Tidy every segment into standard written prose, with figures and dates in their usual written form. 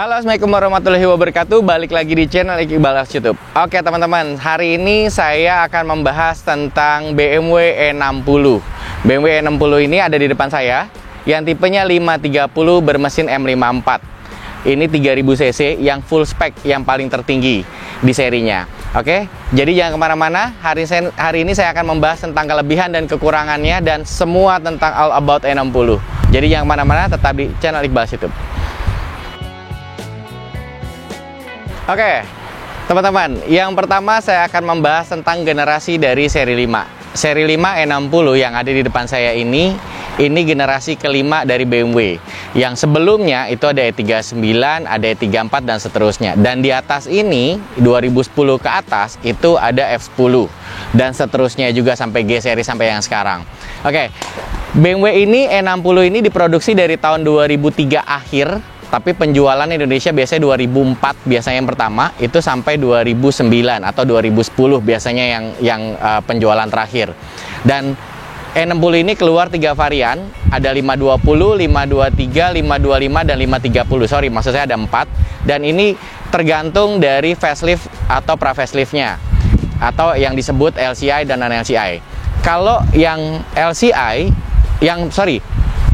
Halo, assalamualaikum warahmatullahi wabarakatuh. Balik lagi di channel Iqbal YouTube. Oke teman-teman, hari ini saya akan membahas tentang BMW E60. BMW E60 ini ada di depan saya, yang tipenya 530 bermesin M54. Ini 3000 cc yang full spec, yang paling tertinggi di serinya. Oke, jadi jangan kemana-mana. Hari ini saya akan membahas tentang kelebihan dan kekurangannya dan semua tentang all about E60. Jadi jangan kemana-mana, tetap di channel Iqbal YouTube. Oke, teman-teman, yang pertama saya akan membahas tentang generasi dari seri 5. Seri 5 E60 yang ada di depan saya ini generasi kelima dari BMW. Yang sebelumnya itu ada E39, ada E34 dan seterusnya. Dan di atas ini 2010 ke atas itu ada F10 dan seterusnya juga sampai G seri sampai yang sekarang. Oke, BMW ini E60 ini diproduksi dari tahun 2003 akhir. Tapi penjualan Indonesia biasanya 2004 biasanya yang pertama, itu sampai 2009 atau 2010 biasanya yang penjualan terakhir. Dan E60 ini keluar 3 varian, ada 520, 523, 525 dan 530. Sorry, maksud saya ada 4. Dan ini tergantung dari facelift atau pra faceliftnya, atau yang disebut LCI dan non LCI. Kalau yang LCI,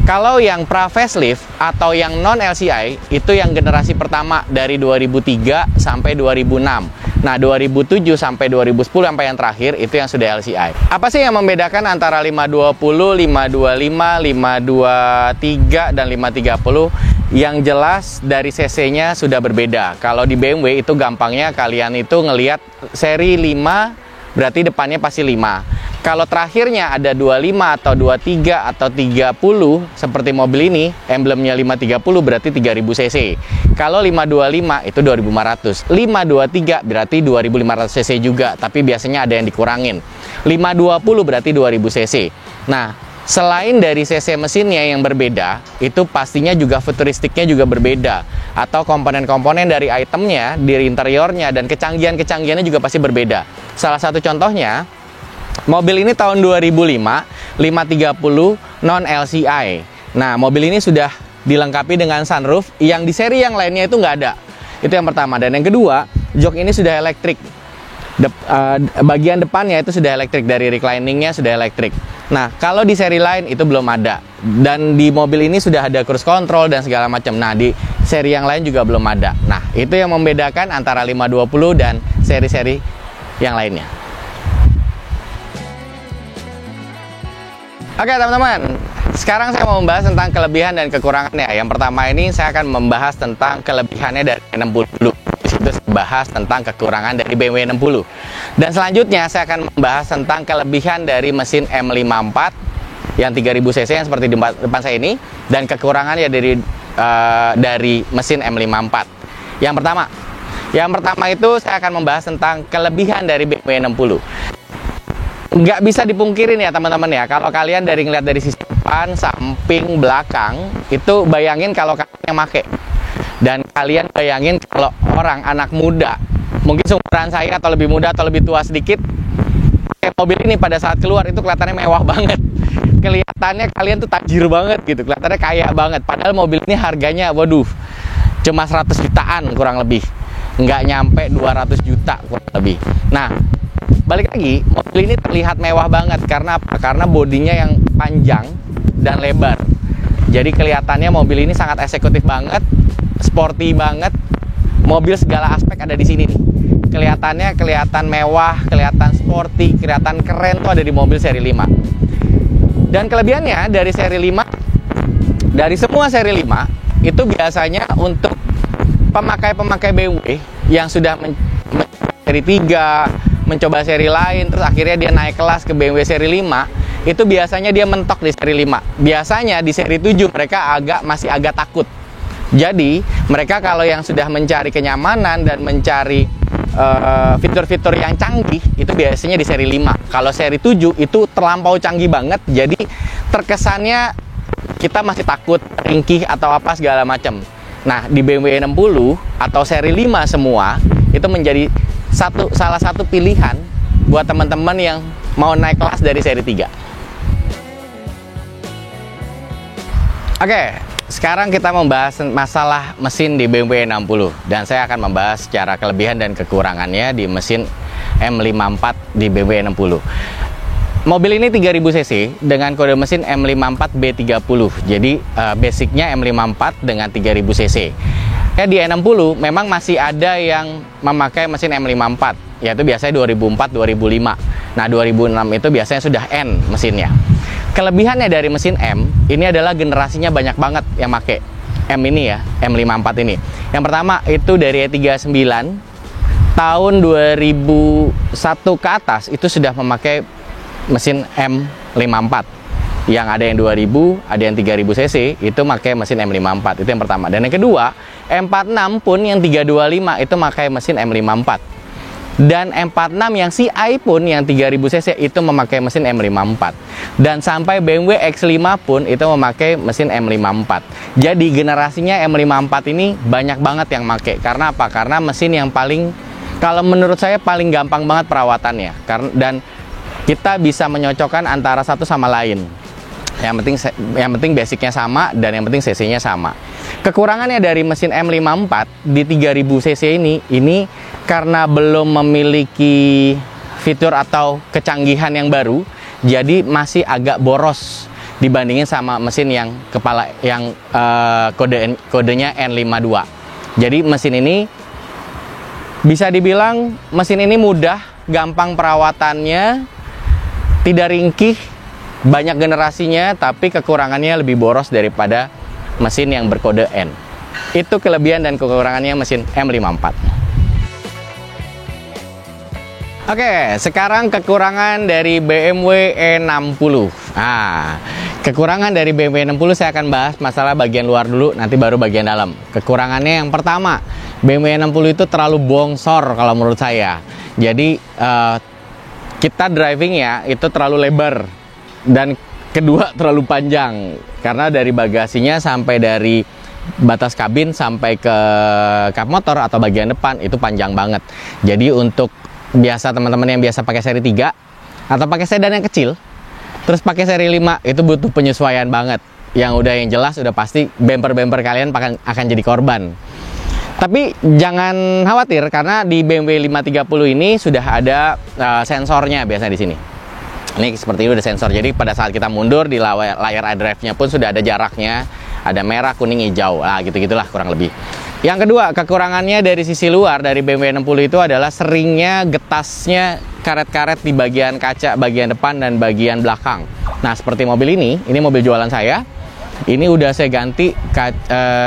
kalau yang pra facelift atau yang non LCI itu yang generasi pertama dari 2003 sampai 2006. Nah, 2007 sampai 2010 sampai yang terakhir itu yang sudah LCI. Apa sih yang membedakan antara 520, 525, 523 dan 530? Yang jelas dari cc-nya sudah berbeda. Kalau di BMW itu gampangnya kalian itu ngelihat seri 5 berarti depannya pasti 5. Kalau terakhirnya ada 25 atau 23 atau 30 seperti mobil ini, emblemnya 530 berarti 3000 cc. Kalau 525 itu 2500. 523 berarti 2500 cc juga, tapi biasanya ada yang dikurangin. 520 berarti 2000 cc. Nah, selain dari cc mesinnya yang berbeda, itu pastinya juga futuristiknya juga berbeda. Atau komponen-komponen dari itemnya, dari interiornya, dan kecanggihan-kecanggihannya juga pasti berbeda. Salah satu contohnya, mobil ini tahun 2005, 530 non LCI. Nah, mobil ini sudah dilengkapi dengan sunroof yang di seri yang lainnya itu nggak ada. Itu yang pertama. Dan yang kedua, jok ini sudah elektrik. Bagian depannya itu sudah elektrik, dari recliningnya sudah elektrik. Nah, kalau di seri lain itu belum ada. Dan di mobil ini sudah ada cruise control dan segala macam. Nah, di seri yang lain juga belum ada. Nah, itu yang membedakan antara 520 dan seri-seri yang lainnya. Oke teman-teman, sekarang saya mau membahas tentang kelebihan dan kekurangannya. Yang pertama ini saya akan membahas tentang kelebihannya dari E60 dulu. Di situ saya bahas tentang kekurangan dari BMW 60. Dan selanjutnya saya akan membahas tentang kelebihan dari mesin M54 yang 3000 cc yang seperti di depan saya ini, dan kekurangannya dari mesin M54. Yang pertama itu saya akan membahas tentang kelebihan dari BMW 60. Nggak bisa dipungkirin ya teman-teman ya, kalau kalian ngeliat dari sisi depan, samping, belakang, itu bayangin kalau kalian yang make. Dan kalian bayangin kalau anak muda, mungkin seumuran saya atau lebih muda atau lebih tua sedikit, mobil ini pada saat keluar itu kelihatannya mewah banget. Kelihatannya kalian tuh tajir banget gitu, kelihatannya kaya banget. Padahal mobil ini harganya, waduh, cuma 100 jutaan kurang lebih. Nggak nyampe 200 juta kurang lebih. Nah, balik lagi, mobil ini terlihat mewah banget. Karena apa? Karena bodinya yang panjang dan lebar. Jadi kelihatannya mobil ini sangat eksekutif banget, sporty banget. Mobil segala aspek ada di sini nih. Kelihatan mewah, kelihatan sporty, kelihatan keren tuh ada di mobil seri 5. Dan kelebihannya dari seri 5, dari semua seri 5, itu biasanya untuk pemakai BMW yang sudah seri 3, mencoba seri lain, terus akhirnya dia naik kelas ke BMW seri 5, itu biasanya dia mentok di seri 5. Biasanya di seri 7 mereka masih agak takut. Jadi mereka kalau yang sudah mencari kenyamanan dan mencari fitur-fitur yang canggih, itu biasanya di seri 5. Kalau seri 7 itu terlampau canggih banget, jadi terkesannya kita masih takut, ringkih atau apa segala macam. Nah, di BMW 60 atau seri 5 semua itu menjadi salah satu pilihan buat teman-teman yang mau naik kelas dari seri 3. Oke, sekarang kita membahas masalah mesin di BMW E60 dan saya akan membahas secara kelebihan dan kekurangannya di mesin M54 di BMW E60. Mobil ini 3000 cc dengan kode mesin M54B30. Jadi basicnya M54 dengan 3000 cc. Ya, di E60 memang masih ada yang memakai mesin M54, yaitu biasanya 2004-2005. Nah, 2006 itu biasanya sudah N mesinnya. Kelebihannya dari mesin M, ini adalah generasinya banyak banget yang pakai M ini ya, M54 ini. Yang pertama itu dari E39, tahun 2001 ke atas itu sudah memakai mesin M54. Yang ada yang 2000, ada yang 3000 cc, itu pakai mesin M54, itu yang pertama. Dan yang kedua, M46 pun yang 325 itu pakai mesin M54. Dan M46 yang CI pun yang 3000 cc itu memakai mesin M54. Dan sampai BMW X5 pun itu memakai mesin M54. Jadi generasinya M54 ini banyak banget yang pakai. Karena apa? Karena mesin yang paling, kalau menurut saya paling gampang banget perawatannya. Dan kita bisa menyocokkan antara satu sama lain. Yang penting basicnya sama dan yang penting cc-nya sama. Kekurangannya dari mesin M54 di 3000 cc ini karena belum memiliki fitur atau kecanggihan yang baru, jadi masih agak boros dibandingin sama mesin yang kodenya N52. Jadi mesin ini bisa dibilang mesin ini mudah, gampang perawatannya, tidak ringkih, banyak generasinya, tapi kekurangannya lebih boros daripada mesin yang berkode N. Itu kelebihan dan kekurangannya mesin M54. Oke, sekarang kekurangan dari BMW E60. Nah, kekurangan dari BMW E60 saya akan bahas masalah bagian luar dulu, nanti baru bagian dalam. Kekurangannya yang pertama, BMW E60 itu terlalu bongsor kalau menurut saya. Jadi, kita drivingnya itu terlalu lebar. Dan kedua, terlalu panjang. Karena dari bagasinya sampai dari batas kabin sampai ke kap motor atau bagian depan itu panjang banget. Jadi untuk biasa teman-teman yang biasa pakai seri 3 atau pakai sedan yang kecil terus pakai seri 5 itu butuh penyesuaian banget. Yang jelas udah pasti bumper-bumper kalian akan jadi korban. Tapi jangan khawatir karena di BMW 530 ini sudah ada sensornya biasa di sini. Ini seperti ini udah sensor. Jadi pada saat kita mundur di layar iDrive-nya pun sudah ada jaraknya, ada merah, kuning, hijau. Nah, gitu-gitulah kurang lebih. Yang kedua, kekurangannya dari sisi luar dari BMW 60 itu adalah seringnya getasnya karet-karet di bagian kaca, bagian depan dan bagian belakang. Nah, seperti mobil ini mobil jualan saya. Ini udah saya ganti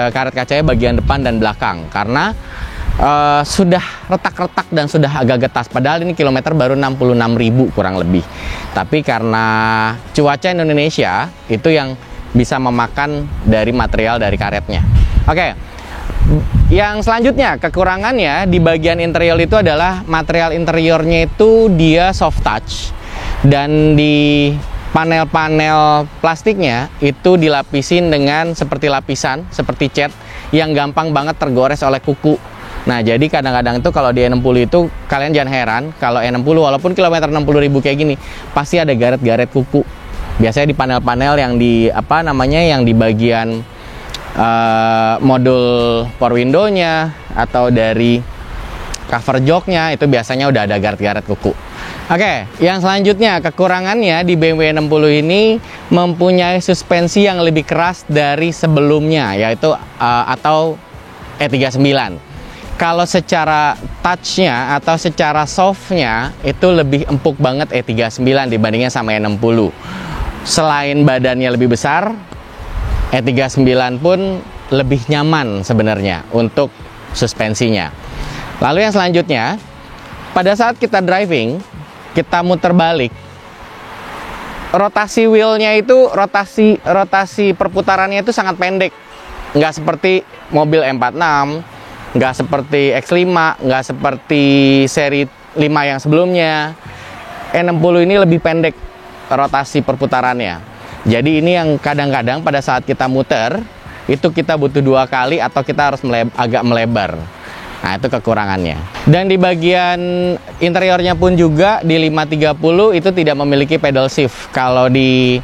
karet kacanya bagian depan dan belakang karena sudah retak-retak dan sudah agak getas. Padahal ini kilometer baru 66.000 kurang lebih. Tapi karena cuaca Indonesia itu yang bisa memakan dari material dari karetnya. Oke. Yang selanjutnya, kekurangannya di bagian interior itu adalah material interiornya itu dia soft touch. Dan di panel-panel plastiknya itu dilapisin dengan seperti lapisan, seperti cat yang gampang banget tergores oleh kuku. Nah, jadi kadang-kadang itu kalau di E60 itu kalian jangan heran kalau E60 walaupun kilometer 60.000 kayak gini pasti ada garet-garet kuku. Biasanya di panel-panel yang di yang di bagian modul power window-nya atau dari cover joknya itu biasanya udah ada garet-garet kuku. Oke, yang selanjutnya kekurangannya di BMW 60 ini mempunyai suspensi yang lebih keras dari sebelumnya yaitu atau E39. Kalau secara touch-nya atau secara soft-nya itu lebih empuk banget E39 dibandingnya sama E60. Selain badannya lebih besar, E39 pun lebih nyaman sebenarnya untuk suspensinya. Lalu yang selanjutnya, pada saat kita driving, kita muter balik, rotasi wheelnya itu, rotasi perputarannya itu sangat pendek. Nggak seperti mobil M46, nggak seperti X5, nggak seperti seri 5 yang sebelumnya. E60 ini lebih pendek rotasi perputarannya. Jadi ini yang kadang-kadang pada saat kita muter itu kita butuh 2 kali atau kita harus agak melebar. Nah, itu kekurangannya. Dan di bagian interiornya pun juga di 530 itu tidak memiliki pedal shift. Kalau di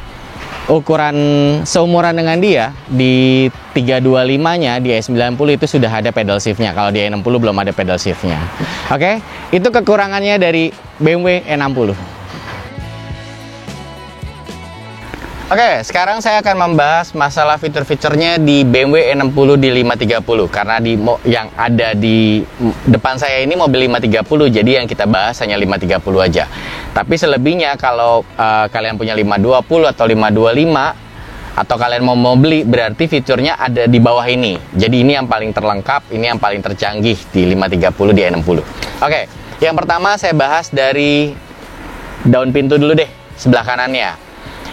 ukuran seumuran dengan dia di 325-nya di E90 itu sudah ada pedal shift-nya. Kalau di E60 belum ada pedal shift-nya. Oke, itu kekurangannya dari BMW E60. Oke, sekarang saya akan membahas masalah fitur-fiturnya di BMW E60 di 530. Karena yang ada di depan saya ini mobil 530, jadi yang kita bahas hanya 530 aja. Tapi selebihnya kalau kalian punya 520 atau 525, atau kalian mau beli, berarti fiturnya ada di bawah ini. Jadi ini yang paling terlengkap, ini yang paling tercanggih di 530 di E60. Oke, yang pertama saya bahas dari daun pintu dulu deh, sebelah kanannya.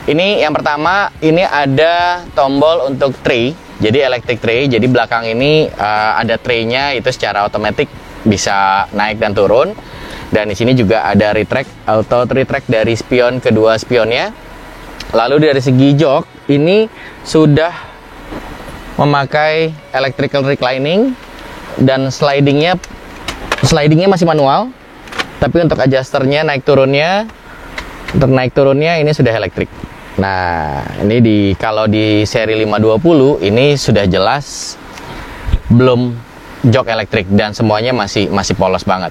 Ini yang pertama, ini ada tombol untuk tray, jadi electric tray. Jadi belakang ini ada tray-nya, itu secara otomatis bisa naik dan turun. Dan di sini juga ada auto retract dari spion, kedua spionnya. Lalu dari segi jok, ini sudah memakai electrical reclining dan slidingnya masih manual. Tapi untuk adjusternya naik turunnya ini sudah elektrik. Nah, ini kalau di seri 520 ini sudah jelas belum jok elektrik dan semuanya masih polos banget.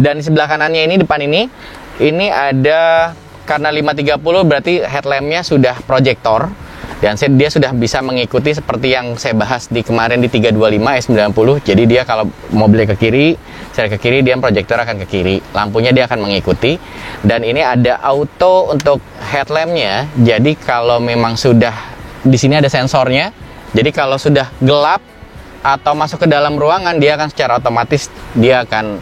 Dan di sebelah kanannya ini, depan ini ada, karena 530 berarti headlampnya sudah proyektor dan dia sudah bisa mengikuti seperti yang saya bahas di kemarin di 325 E90. Jadi dia kalau mobilnya ke kiri, saya ke kiri, dia proyektor akan ke kiri, lampunya dia akan mengikuti. Dan ini ada auto untuk headlampnya. Jadi kalau memang sudah di sini ada sensornya, jadi kalau sudah gelap atau masuk ke dalam ruangan, dia akan secara otomatis dia akan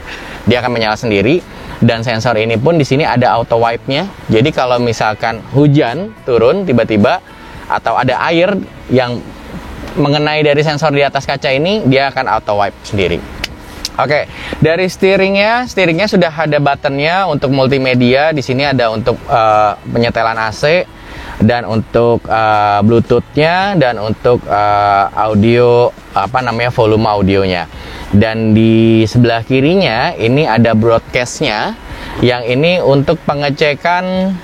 menyala sendiri. Dan sensor ini pun di sini ada auto wipe-nya. Jadi kalau misalkan hujan turun tiba-tiba atau ada air yang mengenai dari sensor di atas kaca ini, dia akan auto wipe sendiri. Oke, dari steeringnya sudah ada buttonnya untuk multimedia. Di sini ada untuk penyetelan AC dan untuk Bluetooth-nya dan untuk audio volume audionya. Dan di sebelah kirinya ini ada broadcast-nya, yang ini untuk pengecekan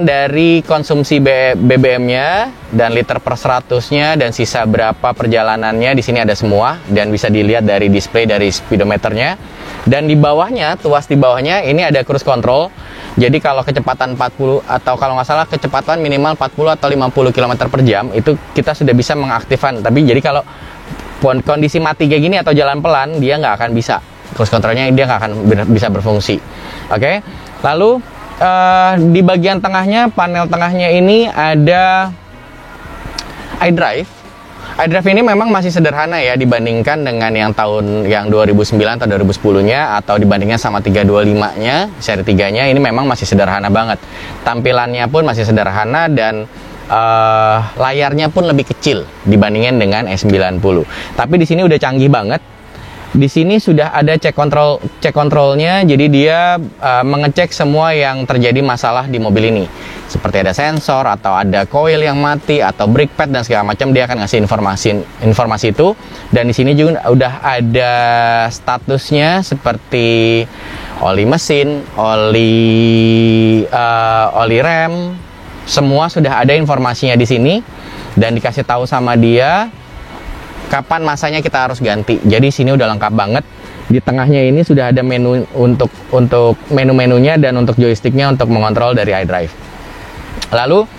dari konsumsi BBM-nya dan liter per 100-nya dan sisa berapa perjalanannya. Di sini ada semua dan bisa dilihat dari display dari speedometernya. Dan di bawahnya, tuas di bawahnya ini ada cruise control. Jadi kalau kecepatan 40 atau kalau nggak salah kecepatan minimal 40 atau 50 km per jam itu kita sudah bisa mengaktifkan. Tapi jadi kalau kondisi mati kayak gini atau jalan pelan, dia nggak akan bisa, cruise controlnya dia nggak akan bisa berfungsi. Oke, lalu di bagian tengahnya, panel tengahnya ini ada iDrive. iDrive ini memang masih sederhana ya dibandingkan dengan yang 2009 atau 2010-nya, atau dibandingkan sama 325-nya, seri 3-nya. Ini memang masih sederhana banget. Tampilannya pun masih sederhana dan layarnya pun lebih kecil dibandingkan dengan E90. Tapi di sini udah canggih banget. Di sini sudah ada cek controlnya, jadi dia mengecek semua yang terjadi masalah di mobil ini. Seperti ada sensor atau ada coil yang mati atau brake pad dan segala macam, dia akan ngasih informasi itu. Dan di sini juga udah ada statusnya seperti oli mesin, oli rem, semua sudah ada informasinya di sini dan dikasih tahu sama dia kapan masanya kita harus ganti. Jadi sini udah lengkap banget. Di tengahnya ini sudah ada menu untuk menu-menunya dan untuk joysticknya untuk mengontrol dari iDrive. Lalu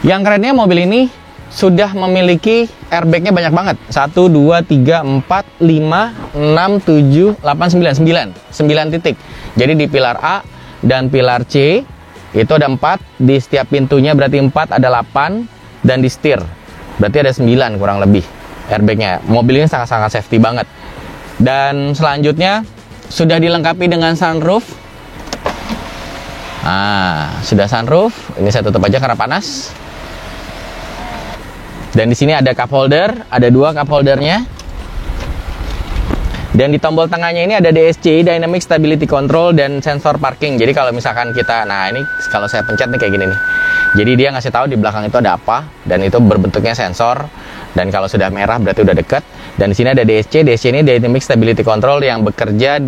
yang kerennya mobil ini sudah memiliki airbagnya banyak banget. 1, 2, 3, 4, 5, 6, 7, 8, 9. 9 titik. Jadi di pilar A dan pilar C itu ada 4. Di setiap pintunya berarti 4, ada 8. Dan di setir berarti ada 9 kurang lebih airbagnya. Mobil ini sangat-sangat safety banget. Dan selanjutnya sudah dilengkapi dengan sunroof. Nah, sudah sunroof. Ini saya tutup aja karena panas. Dan di sini ada cup holder, ada 2 cup holdernya. Dan di tombol tengahnya ini ada DSC, Dynamic Stability Control, dan sensor parking. Jadi kalau misalkan kita, nah ini kalau saya pencet nih kayak gini nih. Jadi dia ngasih tahu di belakang itu ada apa, dan itu berbentuknya sensor. Dan kalau sudah merah berarti udah dekat. Dan di sini ada DSC. DSC ini Dynamic Stability Control yang bekerja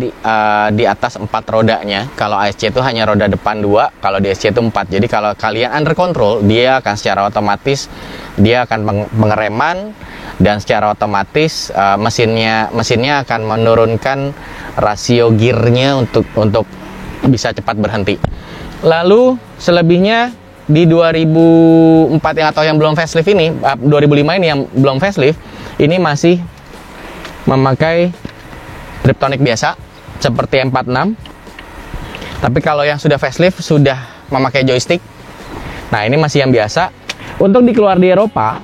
di atas 4 rodanya. Kalau ASC itu hanya roda depan 2, kalau DSC itu 4. Jadi kalau kalian under control, dia akan secara otomatis dia akan pengereman, dan secara otomatis mesinnya akan menurunkan rasio gearnya untuk bisa cepat berhenti. Lalu selebihnya di 2004 yang atau yang belum facelift ini, 2005 ini yang belum facelift, ini masih memakai Triptonic biasa seperti M46. Tapi kalau yang sudah facelift sudah memakai joystick. Nah, ini masih yang biasa. Untuk di Eropa,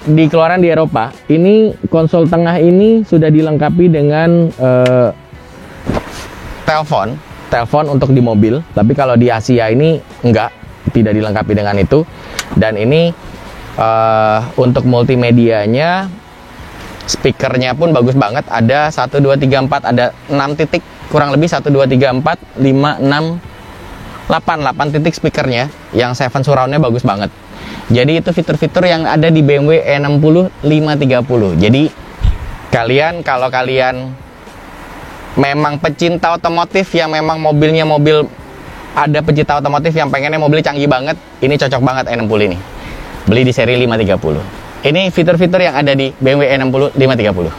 di keluaran di Eropa, ini konsol tengah ini sudah dilengkapi dengan telepon untuk di mobil. Tapi kalau di Asia ini enggak, tidak dilengkapi dengan itu. Dan ini untuk multimedianya, speakernya pun bagus banget. Ada 1, 2, 3, 4, ada 6 titik, kurang lebih 1, 2, 3, 4, 5, 6, 8 titik speakernya. Yang 7 surround-nya bagus banget. Jadi itu fitur-fitur yang ada di BMW E60 530. Jadi kalau kalian memang pecinta otomotif, yang memang mobilnya ada pecinta otomotif yang pengennya mobil canggih banget, ini cocok banget E60 ini. Beli di seri 530. Ini fitur-fitur yang ada di BMW E60 530.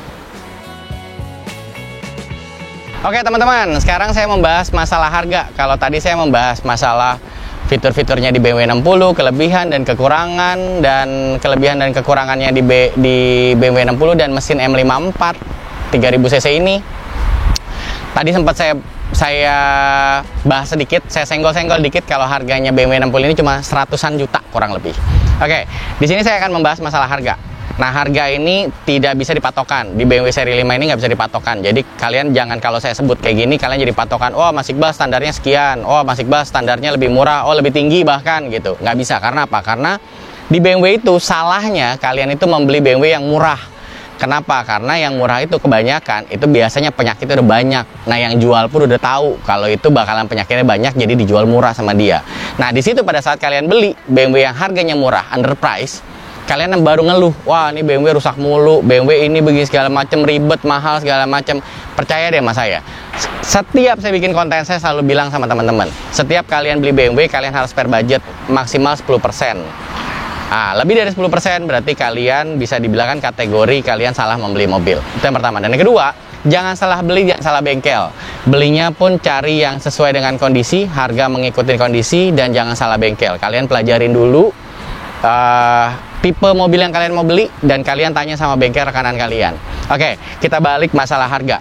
Oke teman-teman, sekarang saya membahas masalah harga. Kalau tadi saya membahas masalah fitur-fiturnya di BMW 60, kelebihan dan kekurangan, dan kelebihan dan kekurangannya di BMW 60 dan mesin M54 3000 cc ini. Tadi sempat saya bahas sedikit, saya senggol-senggol dikit kalau harganya BMW 60 ini cuma 100-an juta kurang lebih. Oke, di sini saya akan membahas masalah harga. Nah, harga ini tidak bisa dipatokan. Di BMW seri 5 ini nggak bisa dipatokan. Jadi kalian jangan kalau saya sebut kayak gini, kalian jadi patokan, oh Mas Iqbal standarnya sekian, oh Mas Iqbal standarnya lebih murah, oh lebih tinggi bahkan gitu. Nggak bisa, karena apa? Karena di BMW itu salahnya kalian itu membeli BMW yang murah. Kenapa? Karena yang murah itu kebanyakan, itu biasanya penyakitnya udah banyak. Nah, yang jual pun udah tahu kalau itu bakalan penyakitnya banyak, jadi dijual murah sama dia. Nah, di situ pada saat kalian beli BMW yang harganya murah, underprice, kalian baru ngeluh, wah ini BMW rusak mulu, BMW ini begini segala macam, ribet, mahal segala macam. Percaya deh sama saya. Setiap saya bikin konten, saya selalu bilang sama teman-teman, setiap kalian beli BMW, kalian harus spare budget maksimal 10%. Lebih dari 10% berarti kalian bisa dibilang kategori kalian salah membeli mobil. Itu yang pertama. Dan yang kedua, jangan salah beli, jangan salah bengkel. Belinya pun cari yang sesuai dengan kondisi, harga mengikuti kondisi, dan jangan salah bengkel. Kalian pelajarin dulu tipe mobil yang kalian mau beli, dan kalian tanya sama bengkel rekanan kalian. Oke, kita balik masalah harga.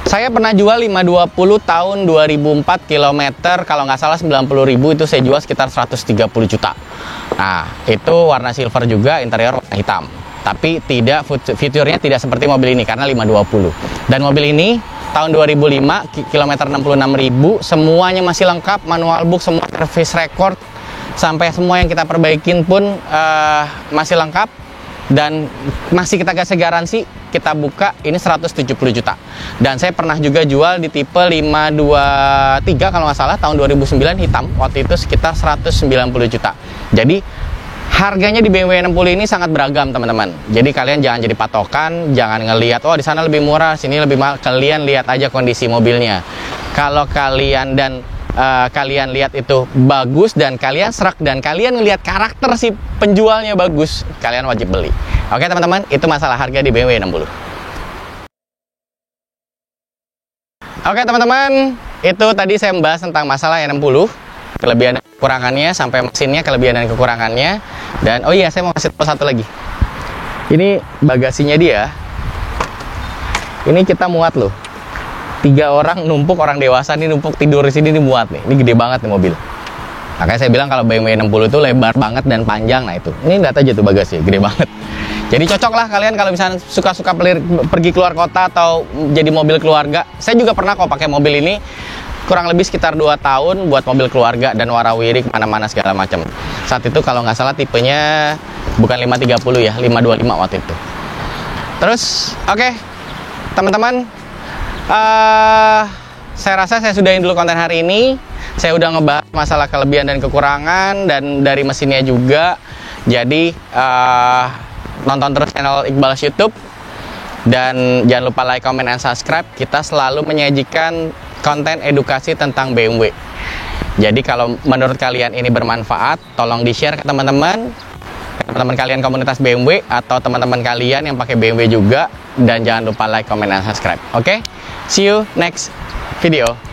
Saya pernah jual 520 tahun 2004 km, kalau nggak salah 90.000 itu saya jual sekitar 130 juta. Nah, itu warna silver juga, interior warna hitam. Tapi fiturnya tidak seperti mobil ini karena 520. Dan mobil ini tahun 2005 kilometer 66.000, semuanya masih lengkap, manual book, semua service record, sampai semua yang kita perbaikin pun masih lengkap, dan masih kita kasih garansi. Kita buka ini 170 juta. Dan saya pernah juga jual di tipe 523 kalau nggak salah tahun 2009 hitam, waktu itu sekitar 190 juta. Jadi harganya di BMW 60 ini sangat beragam teman-teman. Jadi kalian jangan jadi patokan, jangan ngelihat oh di sana lebih murah, sini lebih mahal. Kalian lihat aja kondisi mobilnya. Kalau kalian kalian lihat itu bagus dan kalian serak dan kalian ngelihat karakter si penjualnya bagus, kalian wajib beli. Oke teman-teman, itu masalah harga di BMW 60. Oke teman-teman, itu tadi saya membahas tentang masalah E60, kelebihan dan kekurangannya, sampai mesinnya, kelebihan dan kekurangannya. Dan oh iya, saya mau kasih tahu satu lagi. Ini bagasinya dia. Ini kita muat loh. 3 orang numpuk, orang dewasa nih numpuk tidur di sini, nih muat nih. Ini gede banget nih mobil. Makanya saya bilang kalau BMW 60 itu lebar banget dan panjang. Nah itu, ini lihat aja tuh bagasi, gede banget. Jadi cocok lah kalian kalau misalnya suka-suka pergi keluar kota atau jadi mobil keluarga. Saya juga pernah kok pakai mobil ini kurang lebih sekitar 2 tahun buat mobil keluarga dan warawiri kemana-mana segala macam. Saat itu kalau nggak salah tipenya bukan 530 ya, 525 waktu itu. Terus, oke, teman-teman, saya rasa saya sudahin dulu konten hari ini. saya udah ngebahas masalah kelebihan dan kekurangan dan dari mesinnya juga. Jadi nonton terus channel Iqbal's YouTube dan jangan lupa like, comment, and subscribe. Kita selalu menyajikan konten edukasi tentang BMW. Jadi kalau menurut kalian ini bermanfaat, tolong di-share ke teman-teman kalian komunitas BMW atau teman-teman kalian yang pakai BMW juga, dan jangan lupa like, comment, dan subscribe. Oke? See you next video.